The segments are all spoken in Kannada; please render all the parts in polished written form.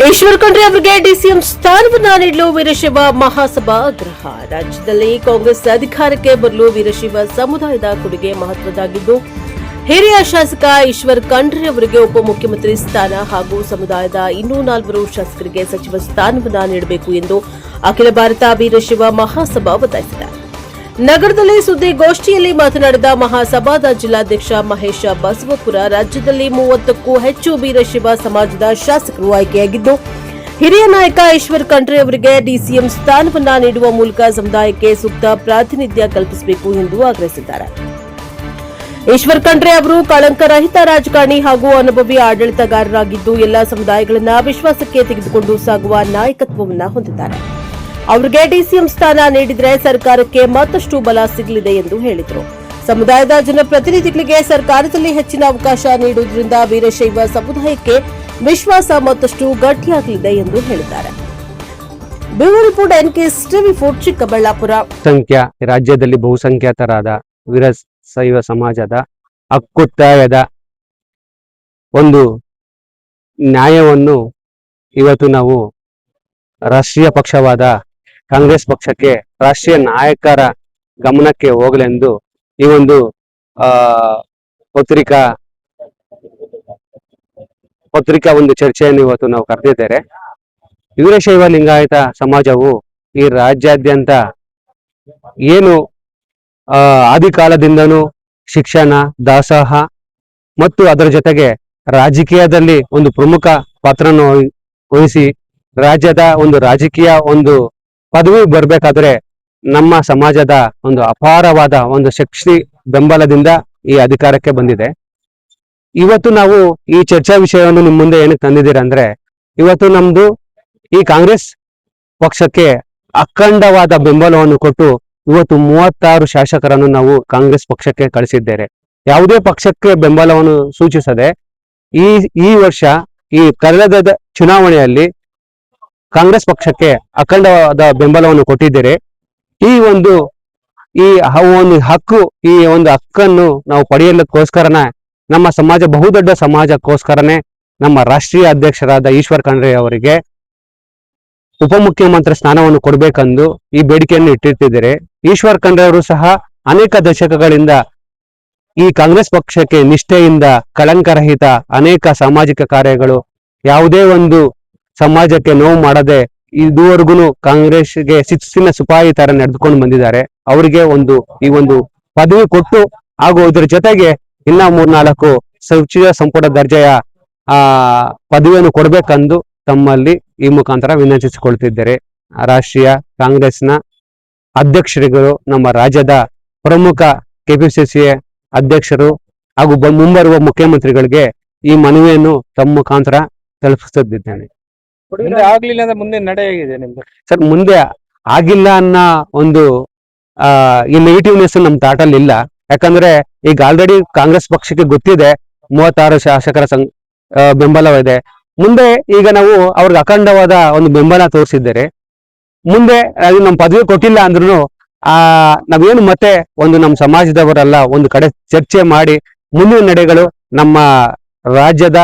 ಈಶ್ವರ್ ಖಂಡ್ರೆ ಅವರಿಗೆ ಡಿಸಿಎಂ ಸ್ಥಾನವನ್ನ ನೀಡಲು ವೀರಶೈವ ಮಹಾಸಭಾ ಆಗ್ರಹ. ರಾಜ್ಯದಲ್ಲಿ ಕಾಂಗ್ರೆಸ್ ಅಧಿಕಾರಕ್ಕೆ ಬರಲು ವೀರಶೈವ ಸಮುದಾಯದ ಕೊಡುಗೆ ಮಹತ್ವದ್ದಾಗಿದ್ದು, ಹಿರಿಯ ಶಾಸಕ ಈಶ್ವರ್ ಖಂಡ್ರೆ ಅವರಿಗೆ ಉಪಮುಖ್ಯಮಂತ್ರಿ ಸ್ಥಾನ ಹಾಗೂ ಸಮುದಾಯದ ಇನ್ನೂ 4 ಶಾಸಕರಿಗೆ ಸಚಿವ ಸ್ಥಾನವನ್ನ ನೀಡಬೇಕು ಎಂದು ಅಖಿಲ ಭಾರತ ವೀರಶೈವ ಮಹಾಸಭಾ ಒತ್ತಾಯಿಸಿದೆ. ನಗರದಲ್ಲಿ ಸುದ್ದಿಗೋಷ್ಠಿಯಲ್ಲಿ ಮಾತನಾಡಿದ ಮಹಾಸಭಾದ ಜಿಲ್ಲಾಧ್ಯಕ್ಷ ಮಹೇಶ ಬಸವಪುರ, ರಾಜ್ಯದಲ್ಲಿ 30ಕ್ಕೂ ಹೆಚ್ಚು ವೀರಶೈವ ಸಮಾಜದ ಶಾಸಕರು ಆಯ್ಕೆಯಾಗಿದ್ದು, ಹಿರಿಯ ನಾಯಕ ಈಶ್ವರ್ ಖಂಡ್ರೆ ಅವರಿಗೆ ಡಿಸಿಎಂ ಸ್ಥಾನವನ್ನ ನೀಡುವ ಮೂಲಕ ಸಮುದಾಯಕ್ಕೆ ಸೂಕ್ತ ಪ್ರಾತಿನಿಧ್ಯ ಕಲ್ಪಿಸಬೇಕು ಎಂದು ಆಗ್ರಹಿಸಿದ್ದಾರೆ. ಈಶ್ವರ್ ಖಂಡ್ರೆ ಅವರು ಕಳಂಕರಹಿತ ರಾಜಕಾರಣಿ ಹಾಗೂ ಅನುಭವಿ ಆಡಳಿತಗಾರರಾಗಿದ್ದು, ಎಲ್ಲಾ ಸಮುದಾಯಗಳನ್ನ ವಿಶ್ವಾಸಕ್ಕೆ ತೆಗೆದುಕೊಂಡು ಸಾಗುವ ನಾಯಕತ್ವವನ್ನು ಹೊಂದಿದ್ದಾರೆ. ಅವರಿಗೆ ಡಿಸಿಎಂ ಸ್ಥಾನ ನೀಡಿದರೆ ಸರ್ಕಾರಕ್ಕೆ ಮತ್ತಷ್ಟು ಬಲ ಸಿಗಲಿದೆ ಎಂದು ಹೇಳಿದರು. ಸಮುದಾಯದ ಜನಪ್ರತಿನಿಧಿಗಳಿಗೆ ಸರ್ಕಾರದಲ್ಲಿ ಹೆಚ್ಚಿನ ಅವಕಾಶ ನೀಡುವುದರಿಂದ ವೀರಶೈವ ಸಮುದಾಯಕ್ಕೆ ವಿಶ್ವಾಸ ಮತ್ತಷ್ಟು ಗಟ್ಟಿಯಾಗಲಿದೆ ಎಂದು ಹೇಳಿದ್ದಾರೆ. Bureau report NK-TV4 Chikkaballapur. ರಾಜ್ಯದಲ್ಲಿ ಬಹುಸಂಖ್ಯಾತರಾದ ವೀರಶೈವ ಸಮಾಜದ ಹಕ್ಕೊತ್ತಾಯದ ಒಂದು ನ್ಯಾಯವನ್ನು ಇವತ್ತು ನಾವು ರಾಷ್ಟ್ರೀಯ ಪಕ್ಷವಾದ ಕಾಂಗ್ರೆಸ್ ಪಕ್ಷಕ್ಕೆ, ರಾಷ್ಟ್ರೀಯ ನಾಯಕರ ಗಮನಕ್ಕೆ ಹೋಗಲೆಂದು ಈ ಒಂದು ಪತ್ರಿಕಾ ಒಂದು ಚರ್ಚೆಯನ್ನು ಇವತ್ತು ನಾವು ಕರೆದಿದ್ದೇವೆ. ವೀರಶೈವ ಲಿಂಗಾಯತ ಸಮಾಜವು ಈ ರಾಜ್ಯಾದ್ಯಂತ ಏನು ಆದಿಕಾಲದಿಂದನೂ ಶಿಕ್ಷಣ, ದಾಸೋಹ ಮತ್ತು ಅದರ ಜೊತೆಗೆ ರಾಜಕೀಯದಲ್ಲಿ ಒಂದು ಪ್ರಮುಖ ಪಾತ್ರವನ್ನು ವಹಿಸಿ ರಾಜ್ಯದ ಒಂದು ರಾಜಕೀಯ ಒಂದು ಪದವಿ ಬರಬೇಕಾದ್ರೆ ನಮ್ಮ ಸಮಾಜದ ಒಂದು ಅಪಾರವಾದ ಒಂದು ಶಕ್ತಿ ಬೆಂಬಲದಿಂದ ಈ ಅಧಿಕಾರಕ್ಕೆ ಬಂದಿದೆ. ಇವತ್ತು ನಾವು ಈ ಚರ್ಚಾ ವಿಷಯವನ್ನು ನಿಮ್ಮ ಮುಂದೆ ಏನಕ್ಕೆ ತಂದಿದ್ದೀರ ಅಂದ್ರೆ, ಇವತ್ತು ನಮ್ದು ಈ ಕಾಂಗ್ರೆಸ್ ಪಕ್ಷಕ್ಕೆ ಅಖಂಡವಾದ ಬೆಂಬಲವನ್ನು ಕೊಟ್ಟು ಇವತ್ತು 36 ಶಾಸಕರನ್ನು ನಾವು ಕಾಂಗ್ರೆಸ್ ಪಕ್ಷಕ್ಕೆ ಕಳಿಸಿದ್ದೇವೆ. ಯಾವುದೇ ಪಕ್ಷಕ್ಕೆ ಬೆಂಬಲವನ್ನು ಸೂಚಿಸದೆ ಈ ವರ್ಷ ಈ ಕಳೆದ ಚುನಾವಣೆಯಲ್ಲಿ ಕಾಂಗ್ರೆಸ್ ಪಕ್ಷಕ್ಕೆ ಅಖಂಡವಾದ ಬೆಂಬಲವನ್ನು ಕೊಟ್ಟಿದ್ದೇವೆ. ಈ ಒಂದು ಹಕ್ಕನ್ನು ನಾವು ಪಡೆಯಲಿಕ್ಕೋಸ್ಕರನೇ ನಮ್ಮ ಸಮಾಜ, ಬಹುದೊಡ್ಡ ಸಮಾಜಕ್ಕೋಸ್ಕರನೇ ನಮ್ಮ ರಾಷ್ಟ್ರೀಯ ಅಧ್ಯಕ್ಷರಾದ ಈಶ್ವರ್ ಖಂಡ್ರೆ ಅವರಿಗೆ ಉಪಮುಖ್ಯಮಂತ್ರಿ ಸ್ಥಾನವನ್ನು ಕೊಡಬೇಕೆಂದು ಈ ಬೇಡಿಕೆಯನ್ನು ಇಟ್ಟಿರ್ತಿದ್ದಾರೆ. ಈಶ್ವರ್ ಖಂಡ್ರೆ ಅವರು ಸಹ ಅನೇಕ ದಶಕಗಳಿಂದ ಈ ಕಾಂಗ್ರೆಸ್ ಪಕ್ಷಕ್ಕೆ ನಿಷ್ಠೆಯಿಂದ ಕಳಂಕರಹಿತ ಅನೇಕ ಸಾಮಾಜಿಕ ಕಾರ್ಯಗಳು, ಯಾವುದೇ ಒಂದು ಸಮಾಜಕ್ಕೆ ನೋವು ಮಾಡದೆ ಇದುವರೆಗೂ ಕಾಂಗ್ರೆಸ್ಗೆ ಶಿಸ್ತಿನ ಸಿಪಾಯಿ ತರ ನಡೆದುಕೊಂಡು ಬಂದಿದ್ದಾರೆ. ಅವರಿಗೆ ಈ ಒಂದು ಪದವಿ ಕೊಟ್ಟು ಹಾಗೂ ಇದರ ಜೊತೆಗೆ ಇನ್ನ 3-4 ಸಚಿವ ಸಂಪುಟ ದರ್ಜೆಯ ಪದವಿಯನ್ನು ಕೊಡಬೇಕೆಂದು ತಮ್ಮಲ್ಲಿ ಈ ಮುಖಾಂತರ ವಿನಂತಿಸಿಕೊಳ್ತಿದ್ದಾರೆ. ರಾಷ್ಟ್ರೀಯ ಕಾಂಗ್ರೆಸ್ನ ಅಧ್ಯಕ್ಷರುಗಳು, ನಮ್ಮ ರಾಜ್ಯದ ಪ್ರಮುಖ ಕೆಪಿಸಿಸಿ ಅಧ್ಯಕ್ಷರು ಹಾಗೂ ಮುಂಬರುವ ಮುಖ್ಯಮಂತ್ರಿಗಳಿಗೆ ಈ ಮನವಿಯನ್ನು ತಮ್ಮ ಮುಖಾಂತರ ತಲುಪಿಸುತ್ತಿದ್ದೇನೆ. ಆಗ್ಲಿಲ್ಲ ಅಂದ್ರೆ ಮುಂದೆ ನಡೆ ಹೇಗಿದೆ ನಿಮ್ದು? ಸರ್, ಮುಂದೆ ಆಗಿಲ್ಲ ಅನ್ನೋ ಒಂದು ಈ ನೆಗೆಟಿವ್ನೆಸ್ ನಮ್ಮ ತಾಟಲ್ಲಿ ಇಲ್ಲ. ಯಾಕಂದ್ರೆ ಈಗ ಆಲ್ರೆಡಿ ಕಾಂಗ್ರೆಸ್ ಪಕ್ಷಕ್ಕೆ ಗೊತ್ತಿದೆ 36 ಶಾಸಕರ ಬೆಂಬಲವಿದೆ. ಮುಂದೆ ಈಗ ನಾವು ಅವ್ರಿಗೆ ಅಖಂಡವಾದ ಒಂದು ಬೆಂಬಲ ತೋರಿಸಿದ್ದೇವೆ. ಮುಂದೆ ನಮ್ಮ ಪದವಿ ಕೊಟ್ಟಿಲ್ಲ ಅಂದ್ರೂ ನಾವೇನು ಮತ್ತೆ ನಮ್ಮ ಸಮಾಜದವರೆಲ್ಲ ಒಂದು ಕಡೆ ಚರ್ಚೆ ಮಾಡಿ ಮುಂದಿನ ನಡೆಗಳು ನಮ್ಮ ರಾಜ್ಯದ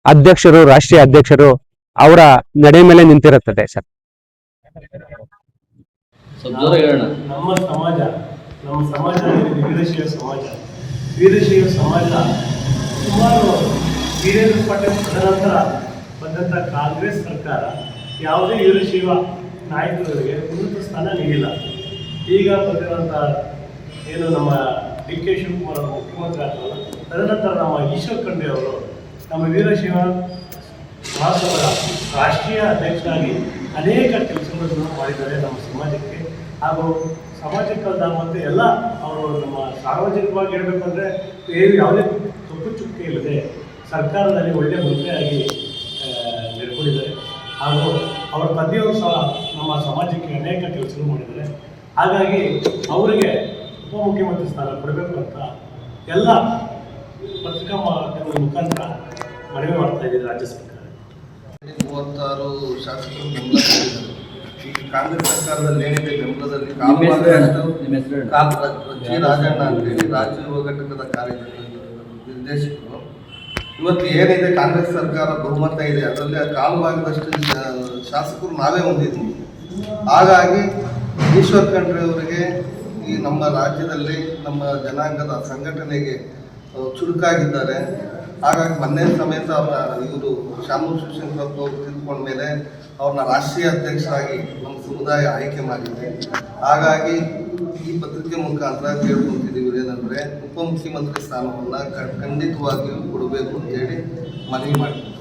ಅಧ್ಯಕ್ಷರು, ರಾಷ್ಟ್ರೀಯ ಅಧ್ಯಕ್ಷರು ಅವರ ನಡೆ ಮೇಲೆ ನಿಂತಿರುತ್ತದೆ. ಸರ್, ನಮ್ಮ ಸಮಾಜ ವೀರಶೈವ ಸಮಾಜ ಸುಮಾರು ವೀರೇಂದ್ರ ಪಾಟೀಲ್ ತದನಂತರ ಬಂದಂಥ ಕಾಂಗ್ರೆಸ್ ಸರ್ಕಾರ ಯಾವುದೇ ವೀರಶೈವ ನಾಯಕರಿಗೆ ಉನ್ನತ ಸ್ಥಾನ ನೀಡಿಲ್ಲ. ಈಗ ಬಂದಿರುವಂಥ ಏನು ನಮ್ಮ DK ಶಿವಕುಮಾರ್ ಮುಖ್ಯಮಂತ್ರಿ ಆಗ್ತಲ್ಲ, ತದನಂತರ ನಮ್ಮ ಈಶ್ವರ್ ಖಂಡ್ರೆ ಅವರು ನಮ್ಮ ವೀರಶೈವ ಮಹಾಸಭಾದ ರಾಷ್ಟ್ರೀಯ ಅಧ್ಯಕ್ಷರಾಗಿ ಅನೇಕ ಕೆಲಸಗಳನ್ನು ಮಾಡಿದ್ದಾರೆ ನಮ್ಮ ಸಮಾಜಕ್ಕೆ ಹಾಗೂ ಸಮಾಜಕ್ಕಲ್ಲ ಮತ್ತು ಎಲ್ಲ ಅವರು ನಮ್ಮ ಸಾರ್ವಜನಿಕವಾಗಿ ಹೇಳಬೇಕಂದ್ರೆ ಯಾವುದೇ ತಪ್ಪು ಚುಕ್ಕೆ ಇಲ್ಲದೆ ಸರ್ಕಾರದಲ್ಲಿ ಒಳ್ಳೆಯ ಮಂತ್ರಿಯಾಗಿ ನಡ್ಕೊಂಡಿದ್ದಾರೆ. ಹಾಗೂ ಅವರ ತಂದೆಯವರು ಸಹ ನಮ್ಮ ಸಮಾಜಕ್ಕೆ ಅನೇಕ ಕೆಲಸಗಳು ಮಾಡಿದ್ದಾರೆ. ಹಾಗಾಗಿ ಅವರಿಗೆ ಉಪಮುಖ್ಯಮಂತ್ರಿ ಸ್ಥಾನ ಕೊಡಬೇಕು ಅಂತ ಎಲ್ಲ ಪತ್ರಿಕಾ ಮಾಧ್ಯಮದ ಮುಖಾಂತರ ಮನವಿ ಮಾಡ್ತಾ ಇದ್ದೀವಿ. ರಾಜ್ಯ ಸರ್ಕಾರ 36 ಶಾಸಕರು ಬೆಂಬಲ ಕಾಂಗ್ರೆಸ್ ಸರ್ಕಾರದಲ್ಲಿ ಏನಿದೆ ಬೆಂಬಲದಲ್ಲಿ ರಾಜಣ್ಣ ಅಂತೇಳಿ ರಾಜ್ಯ ಯುವ ಘಟಕದ ನಿರ್ದೇಶಕರು ಇವತ್ತು ಏನಿದೆ ಕಾಂಗ್ರೆಸ್ ಸರ್ಕಾರ ಬಹುಮತ ಇದೆ, ಅದರಲ್ಲಿ ಕಾಲು ಭಾಗದಷ್ಟು ಶಾಸಕರು ನಾವೇ ಹೊಂದಿದ್ವಿ. ಹಾಗಾಗಿ ಈಶ್ವರ್ ಖಂಡ್ರೆ ಅವರಿಗೆ ಈ ನಮ್ಮ ರಾಜ್ಯದಲ್ಲಿ ನಮ್ಮ ಜನಾಂಗದ ಸಂಘಟನೆಗೆ ಚುರುಕಾಗಿದ್ದಾರೆ. ಹಾಗಾಗಿ ಮೊನ್ನೆ ಸಮೇತ ಇವರು ಶಾಮೂರು ಶಿವಶಂಕರಪ್ಪ ಅವರು ತಿಳ್ಕೊಂಡ ಮೇಲೆ ಅವ್ರನ್ನ ರಾಷ್ಟ್ರೀಯ ಅಧ್ಯಕ್ಷರಾಗಿ ನಮ್ಮ ಸಮುದಾಯ ಆಯ್ಕೆ ಮಾಡಿದೆ. ಹಾಗಾಗಿ ಈ ಪತ್ರಿಕೆ ಮುಖಾಂತರ ಕೇಳ್ಕೊಂತಿದ್ದೀವಿ ಏನಂದರೆ ಉಪಮುಖ್ಯಮಂತ್ರಿ ಸ್ಥಾನವನ್ನು ಖಂಡಿತವಾಗಿಯೂ ಕೊಡಬೇಕು ಅಂತೇಳಿ ಮನವಿ ಮಾಡಿದ್ದೀವಿ.